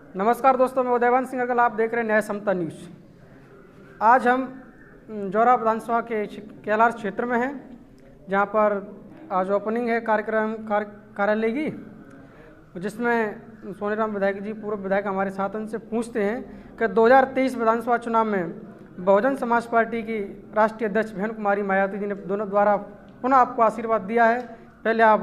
नमस्कार दोस्तों, मैं उदयवान सिंह अग्रवाल, आप देख रहे हैं न्याय समता न्यूज़। आज हम जौरा विधानसभा के कैलाश क्षेत्र में हैं, जहां पर आज ओपनिंग है कार्यालय की, जिसमें सोनेराम विधायक जी, पूर्व विधायक हमारे साथ, उनसे पूछते हैं कि 2023 विधानसभा चुनाव में बहुजन समाज पार्टी की राष्ट्रीय अध्यक्ष बहन कुमारी मायावती जी ने दोनों द्वारा पुनः आपको आशीर्वाद दिया है। पहले आप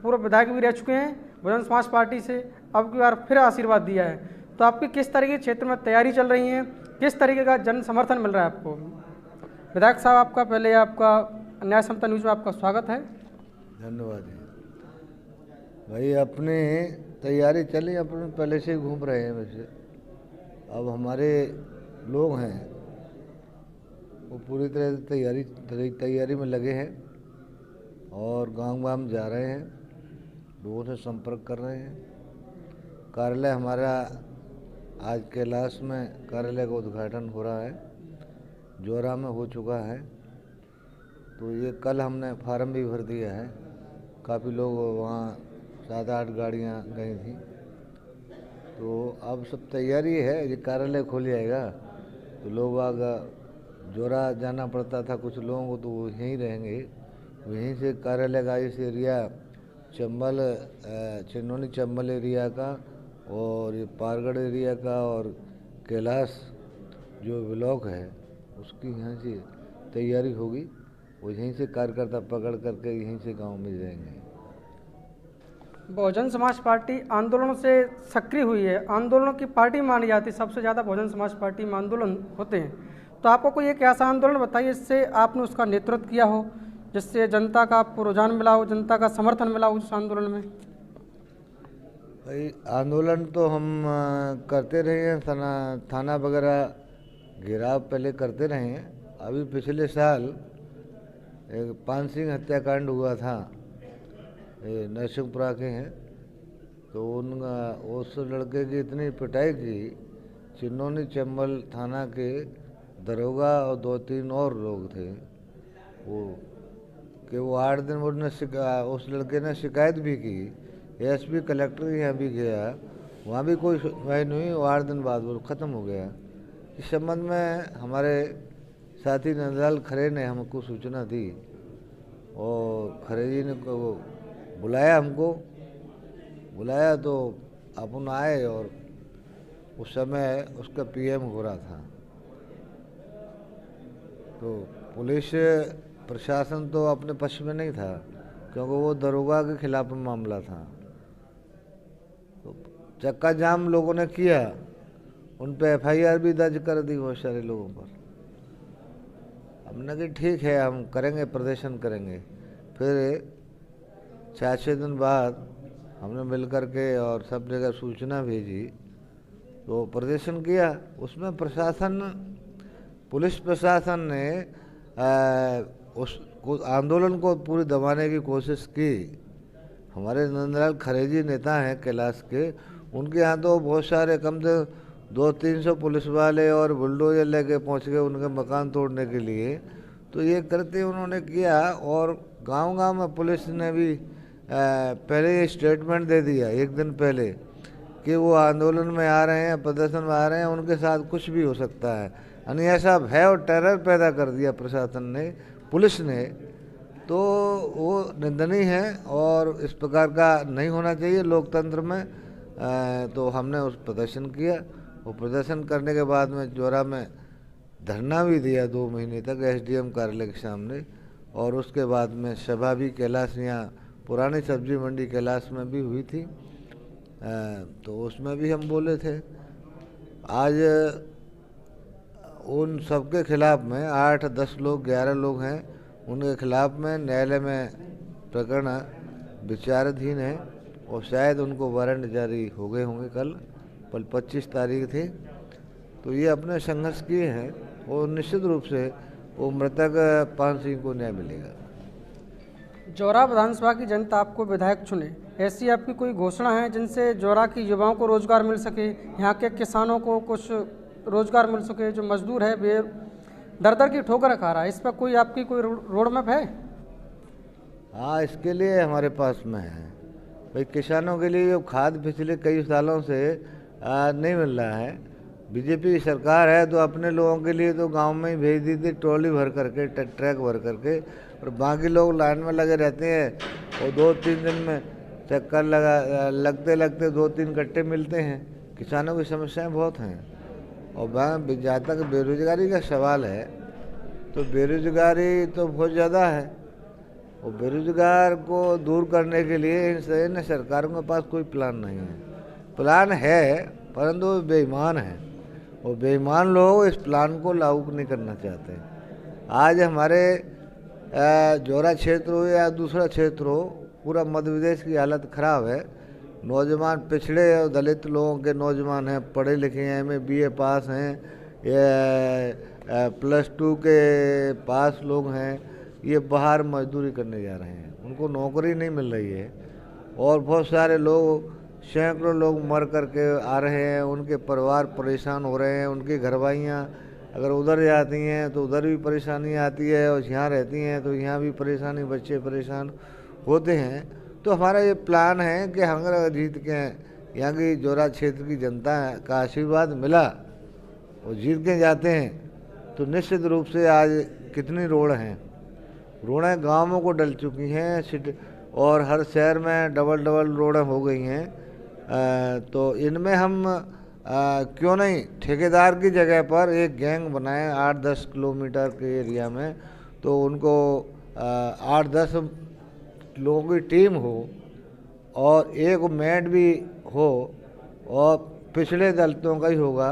पूर्व विधायक भी रह चुके हैं बहुजन समाज पार्टी से, अब की बार फिर आशीर्वाद दिया है, तो आपकी किस तरीके के क्षेत्र में तैयारी चल रही है, किस तरीके का जन समर्थन मिल रहा है आपको? विधायक साहब, आपका पहले आपका न्याय समता न्यूज़ में आपका स्वागत है। धन्यवाद भाई। अपने तैयारी चली, अपने पहले से ही घूम रहे हैं। वैसे अब हमारे लोग हैं वो पूरी तरह से तैयारी में लगे हैं और गांव जा रहे हैं, लोगों से संपर्क कर रहे हैं। कार्यालय हमारा आज कैलाश में कार्यालय का उद्घाटन हो रहा है, जौरा में हो चुका है। तो ये कल हमने फार्म भी भर दिया है, काफ़ी लोग वहाँ 7-8 गाड़ियाँ गई थी। तो अब सब तैयारी है, ये कार्यालय खोल जाएगा तो लोग आगे जौरा जाना पड़ता था कुछ लोगों को, तो वो यहीं रहेंगे। यहीं से कार्यालय का इस एरिया चंबल चिन्नौनी चंबल एरिया का और ये पारगढ़ एरिया का और कैलाश जो ब्लॉक है उसकी यहाँ से तैयारी होगी। वो यहीं से कार्यकर्ता पकड़ करके यहीं से गांव में जाएंगे। बहुजन समाज पार्टी आंदोलन से सक्रिय हुई है, आंदोलनों की पार्टी मानी जाती है, सबसे ज़्यादा बहुजन समाज पार्टी में आंदोलन होते हैं। तो आपको कोई एक ऐसा आंदोलन बताइए जिससे आपने उसका नेतृत्व किया हो, जिससे जनता का आपको रुझान मिला हो, जनता का समर्थन मिला हो उस आंदोलन में? भाई आंदोलन तो हम करते रहे हैं, थाना वगैरह घेराव पहले करते रहे हैं। अभी पिछले साल एक पान सिंह हत्याकांड हुआ था, नरसिंहपुरा के हैं, तो उस लड़के की इतनी पिटाई की, चिन्नौनी चंबल थाना के दरोगा और 2-3 और लोग थे वो 8 दिन उस लड़के ने शिकायत भी की। एसपी कलेक्टर यहाँ भी गया, वहाँ भी कोई सुनवाई नहीं हुई। 8 दिन बाद वो ख़त्म हो गया। इस संबंध में हमारे साथी नंदलाल खरे ने हमको सूचना दी और खरे जी ने हमको बुलाया तो अपन आए और उस समय उसका पीएम हो रहा था। तो पुलिस प्रशासन तो अपने पक्ष में नहीं था, क्योंकि वो दरोगा के खिलाफ मामला था। तो चक्का जाम लोगों ने किया, उन पे एफआईआर भी दर्ज कर दी बहुत सारे लोगों पर। हमने कहा ठीक है, हम करेंगे, प्रदर्शन करेंगे। फिर 4-6 दिन बाद हमने मिल कर के और सब जगह सूचना भेजी, तो प्रदर्शन किया। उसमें पुलिस प्रशासन ने उस आंदोलन को पूरी दबाने की कोशिश की। हमारे नंदलाल खरे जी नेता हैं कैलाश के, उनके यहाँ तो बहुत सारे, कम से 200-300 पुलिस वाले और बुलडोजर लेके पहुँच गए उनके मकान तोड़ने के लिए। तो ये करते उन्होंने किया और गांव में पुलिस ने भी पहले ये स्टेटमेंट दे दिया 1 दिन पहले कि वो आंदोलन में आ रहे हैं, प्रदर्शन में आ रहे हैं, उनके साथ कुछ भी हो सकता है। यानी ऐसा भय और टेरर पैदा कर दिया प्रशासन ने, पुलिस ने। तो वो निंदनीय है और इस प्रकार का नहीं होना चाहिए लोकतंत्र में। तो हमने उस प्रदर्शन किया। वो प्रदर्शन करने के बाद में जौरा में धरना भी दिया 2 महीने तक एसडीएम कार्यालय के सामने, और उसके बाद में सभा भी कैलाश, यहाँ पुरानी सब्जी मंडी कैलाश में भी हुई थी। तो उसमें भी हम बोले थे। आज उन सबके खिलाफ में 8-10 लोग, 11 लोग हैं, उनके खिलाफ में न्यायालय में प्रकरण विचाराधीन है और शायद उनको वारंट जारी हो गए होंगे। कल 25 तारीख थी। तो ये अपने संघर्ष किए हैं और निश्चित रूप से वो मृतक पान सिंह को न्याय मिलेगा। जौरा विधानसभा की जनता आपको विधायक चुने, ऐसी आपकी कोई घोषणा है जिनसे जौरा की युवाओं को रोजगार मिल सके, यहाँ के किसानों को कुछ रोजगार मिल सके? जो मजदूर है वे दर की ठोकर खा रहा है, इस पर कोई आपकी कोई रोड मैप है? हाँ, इसके लिए हमारे पास में है भाई। किसानों के लिए जो खाद पिछले कई सालों से नहीं मिल रहा है। बीजेपी की सरकार है तो अपने लोगों के लिए तो गांव में ही भेज दी थी, ट्रॉली भर करके, ट्रैक भर करके, और बाकी लोग लाइन में लगे रहते हैं और 2-3 दिन में चक्कर लगते लगते 2-3 कट्टे मिलते हैं। किसानों की समस्याएं बहुत हैं। और जहाँ तक बेरोजगारी का सवाल है तो बेरोजगारी तो बहुत ज़्यादा है, और बेरोजगार को दूर करने के लिए इन सरकारों के पास कोई प्लान नहीं है। प्लान है परंतु वो बेईमान है, और बेईमान लोग इस प्लान को लागू नहीं करना चाहते। आज हमारे जोरा क्षेत्र हो या दूसरा क्षेत्र हो, पूरा मध्य प्रदेश की हालत ख़राब है। नौजवान पिछड़े और दलित लोगों के नौजवान हैं, पढ़े लिखे हैं, में BA पास हैं, ये +2 के पास लोग हैं, ये बाहर मजदूरी करने जा रहे हैं, उनको नौकरी नहीं मिल रही है। और बहुत सारे लोग, सैकड़ों लोग मर करके आ रहे हैं, उनके परिवार परेशान हो रहे हैं, उनकी घरवाइयाँ अगर उधर जाती हैं तो उधर भी परेशानी आती है, और यहाँ रहती हैं तो यहाँ भी परेशानी, बच्चे परेशान होते हैं। तो हमारा ये प्लान है कि हम अगर जीत के यहाँ की जोरा क्षेत्र की जनता का आशीर्वाद मिला और जीत के जाते हैं तो निश्चित रूप से आज कितनी रोडें गांवों को डल चुकी हैं, सिटी और हर शहर में डबल रोडें हो गई हैं। तो इनमें हम क्यों नहीं ठेकेदार की जगह पर एक गैंग बनाएं 8-10 किलोमीटर के एरिया में, तो उनको 8-10 लोगों की टीम हो और एक मेड भी हो, और पिछड़े दलितों का ही होगा,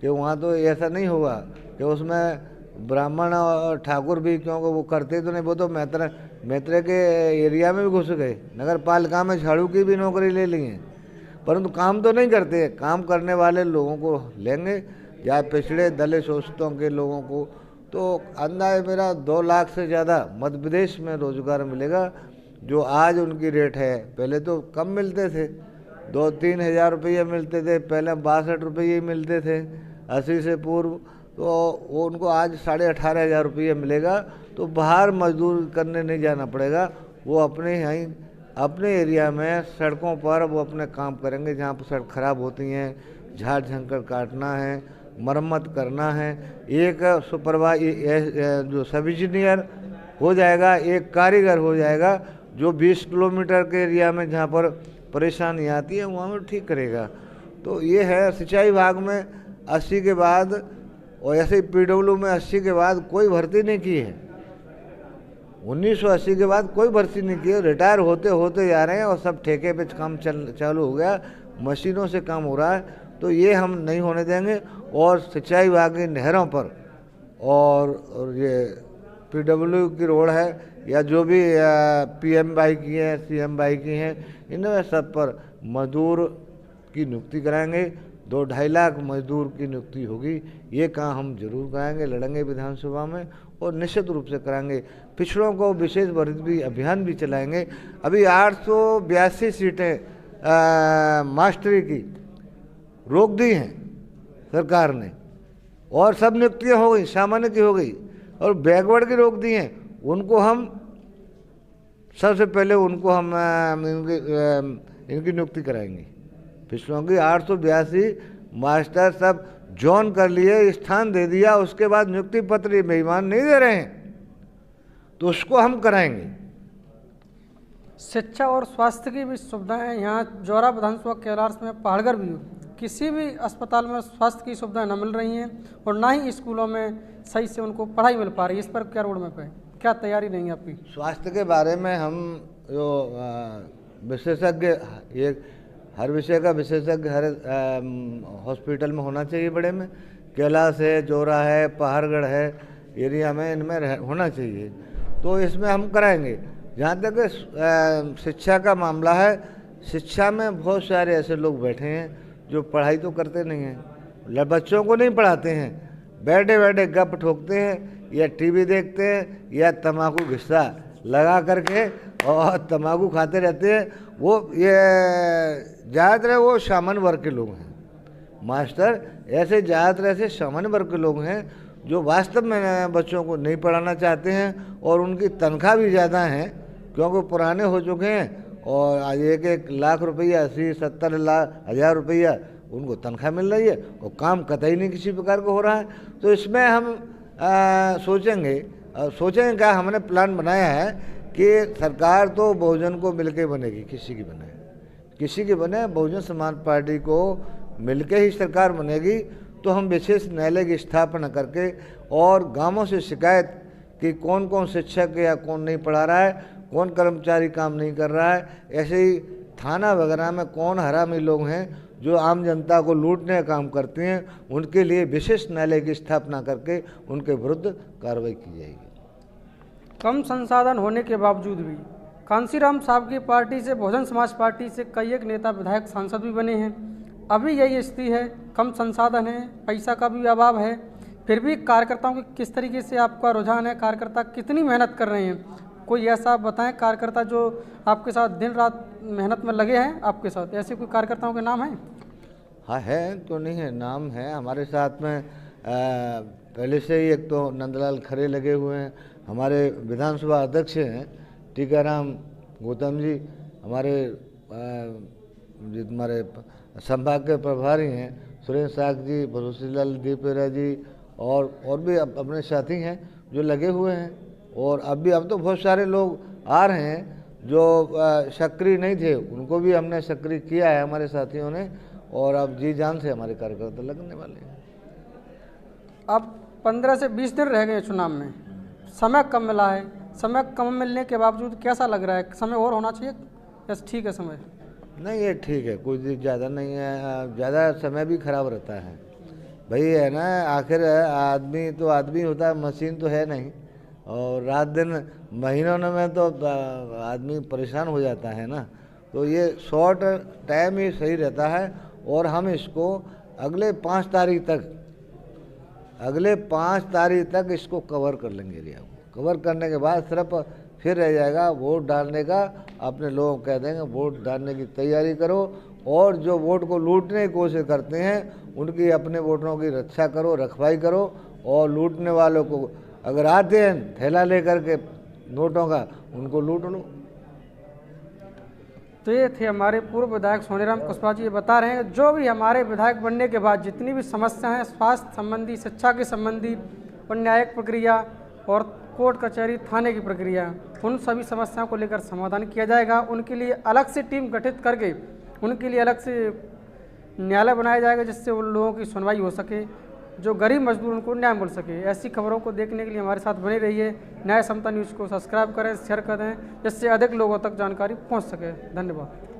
कि वहाँ तो ऐसा नहीं होगा कि उसमें ब्राह्मण और ठाकुर भी, क्योंकि वो करते तो नहीं, वो तो मैत्रे के एरिया में भी घुस गए, नगर पालिका में झाड़ू की भी नौकरी ले ली है, परंतु काम तो नहीं करते। काम करने वाले लोगों को लेंगे, या पिछड़े दलित शोषितों के लोगों को, तो अंदाज़ मेरा 2 लाख से ज़्यादा मध्य प्रदेश में रोजगार मिलेगा। जो आज उनकी रेट है, पहले तो कम मिलते थे, 2-3 हज़ार रुपये मिलते थे, पहले 62 रुपये ही मिलते थे 80 से पूर्व, तो वो उनको आज 18,500 रुपये मिलेगा। तो बाहर मजदूर करने नहीं जाना पड़ेगा, वो अपने यहीं अपने एरिया में सड़कों पर वो अपने काम करेंगे। जहाँ पर सड़क खराब होती हैं, झाड़ झंकर काटना है, मरम्मत करना है, एक जो सब इंजीनियर हो जाएगा, एक कारीगर हो जाएगा, जो 20 किलोमीटर के एरिया में जहाँ पर परेशानी आती है वहाँ पर ठीक करेगा। तो ये है, सिंचाई विभाग में 80 के बाद, और ऐसे ही PW में 80 के बाद कोई भर्ती नहीं की है। 1980 के बाद कोई भर्ती नहीं की है, रिटायर होते होते जा रहे हैं, और सब ठेके पे काम चालू हो गया, मशीनों से काम हो रहा है। तो ये हम नहीं होने देंगे। और सिंचाई विभाग की नहरों पर और ये PW की रोड है, या जो भी PMY की हैं, CMY की हैं, इनमें सब पर मजदूर की नियुक्ति कराएंगे। 2-2.5 लाख मजदूर की नियुक्ति होगी। ये काम हम जरूर कराएंगे, लड़ेंगे विधानसभा में, और निश्चित रूप से कराएंगे। पिछड़ों को विशेष भर्ती अभियान भी चलाएंगे। अभी 882 सीटें मास्टरी की रोक दी हैं सरकार ने, और सब नियुक्तियाँ हो गई, सामान्य की हो गई, और बैकवर्ड की रोक दी हैं। उनको हम सबसे पहले इनकी नियुक्ति कराएंगे। पिछलों की 882 मास्टर सब जॉन कर लिए, स्थान दे दिया, उसके बाद नियुक्ति पत्र बेईमान नहीं दे रहे हैं, तो उसको हम कराएंगे। शिक्षा और स्वास्थ्य की भी सुविधाएं यहाँ जौरा विधानसभा कैलाश में पहाड़गढ़ भी हो, किसी भी अस्पताल में स्वास्थ्य की सुविधाएं न मिल रही हैं, और ना ही स्कूलों में सही से उनको पढ़ाई मिल पा रही है। इस पर क्या रोड मैप है, क्या तैयारी नहीं है आपकी? स्वास्थ्य के बारे में हम जो विशेषज्ञ, ये हर विषय का विशेषज्ञ हर हॉस्पिटल में होना चाहिए। बड़े में कैलाश है, जोरा है, पहाड़गढ़ है, एरिया में इनमें होना चाहिए, तो इसमें हम कराएंगे। जहाँ तक शिक्षा का मामला है, शिक्षा में बहुत सारे ऐसे लोग बैठे हैं जो पढ़ाई तो करते नहीं हैं, बच्चों को नहीं पढ़ाते हैं, बैठे बैठे गप ठोकते हैं, या टीवी देखते हैं, या तम्बाकू घिस्सा लगा करके और तम्बाकू खाते रहते हैं। वो ये ज़्यादातर वो सामान्य वर्ग के लोग हैं। मास्टर ऐसे ज़्यादातर ऐसे सामान्य वर्ग के लोग हैं जो वास्तव में बच्चों को नहीं पढ़ाना चाहते हैं, और उनकी तनख्वाह भी ज़्यादा है, क्योंकि पुराने हो चुके हैं, और आज 1-1 लाख रुपया, 80-70 हज़ार रुपया उनको तनख्वाह मिल रही है और काम कतई नहीं किसी प्रकार का हो रहा है। तो इसमें हम सोचेंगे क्या, हमने प्लान बनाया है कि सरकार तो बहुजन को मिलके बनेगी, किसी की बने, बहुजन समाज पार्टी को मिलके ही सरकार बनेगी। तो हम विशेष न्यायालय की स्थापना करके और गांवों से शिकायत कि कौन कौन शिक्षक या कौन नहीं पढ़ा रहा है, कौन कर्मचारी काम नहीं कर रहा है, ऐसे ही थाना वगैरह में कौन हरामी लोग हैं जो आम जनता को लूटने का काम करते हैं, उनके लिए विशेष न्यायालय की स्थापना करके उनके विरुद्ध कार्रवाई की जाएगी। कम संसाधन होने के बावजूद भी कांसीराम साहब की पार्टी से, बहुजन समाज पार्टी से कई एक नेता विधायक सांसद भी बने हैं। अभी यही स्थिति है, कम संसाधन है, पैसा का भी अभाव है, फिर भी कार्यकर्ताओं की किस तरीके से आपका रुझान है, कार्यकर्ता कितनी मेहनत कर रहे हैं? कोई ऐसा बताएं कार्यकर्ता जो आपके साथ दिन रात मेहनत में लगे हैं आपके साथ, ऐसे कोई कार्यकर्ताओं के नाम हैं? हाँ है, तो नहीं है, नाम है हमारे साथ में। पहले से ही एक तो नंदलाल खरे लगे हुए हैं, हमारे विधानसभा अध्यक्ष हैं टीकाराम गौतम जी, हमारे संभाग के प्रभारी हैं सुरेंद्र साग जी, भरोसीलाल दीपेरा जी और भी अपने साथी हैं जो लगे हुए हैं। और अब तो बहुत सारे लोग आ रहे हैं जो सक्रिय नहीं थे, उनको भी हमने सक्रिय किया है हमारे साथियों ने, और अब जी जान से हमारे कार्यकर्ता लगने वाले हैं। अब 15 से 20 दिन रह गए चुनाव में, समय कम मिला है, समय कम मिलने के बावजूद कैसा लग रहा है? समय और होना चाहिए या ठीक है समय? नहीं, ये ठीक है, कुछ ज़्यादा नहीं है, ज़्यादा समय भी खराब रहता है भाई, है ना। आखिर आदमी तो आदमी होता है, मशीन तो है नहीं, और रात दिन महीनों में तो आदमी परेशान हो जाता है ना। तो ये शॉर्ट टाइम ही सही रहता है, और हम इसको अगले 5 तारीख तक इसको कवर कर लेंगे एरिया को। कवर करने के बाद सिर्फ फिर रह जाएगा वोट डालने का। अपने लोगों को कह देंगे वोट डालने की तैयारी करो, और जो वोट को लूटने की कोशिश करते हैं उनकी अपने वोटरों की रक्षा करो, रखवाई करो, और लूटने वालों को अगर आते हैं थैला लेकर के नोटों का, उनको लूट लो। तो ये थे हमारे पूर्व विधायक सोनीराम कुशवाहा जी। ये बता रहे हैं जो भी हमारे विधायक बनने के बाद जितनी भी समस्या हैं, स्वास्थ्य संबंधी, शिक्षा के संबंधी और न्यायिक प्रक्रिया और कोर्ट कचहरी थाने की प्रक्रिया, उन सभी समस्याओं को लेकर समाधान किया जाएगा। उनके लिए अलग से टीम गठित करके उनके लिए अलग से न्यायालय बनाया जाएगा, जिससे उन लोगों की सुनवाई हो सके, जो गरीब मजदूर उनको न्याय मिल सके। ऐसी खबरों को देखने के लिए हमारे साथ बने रहिए। न्याय समता न्यूज़ को सब्सक्राइब करें, शेयर करें, जिससे अधिक लोगों तक जानकारी पहुंच सके। धन्यवाद।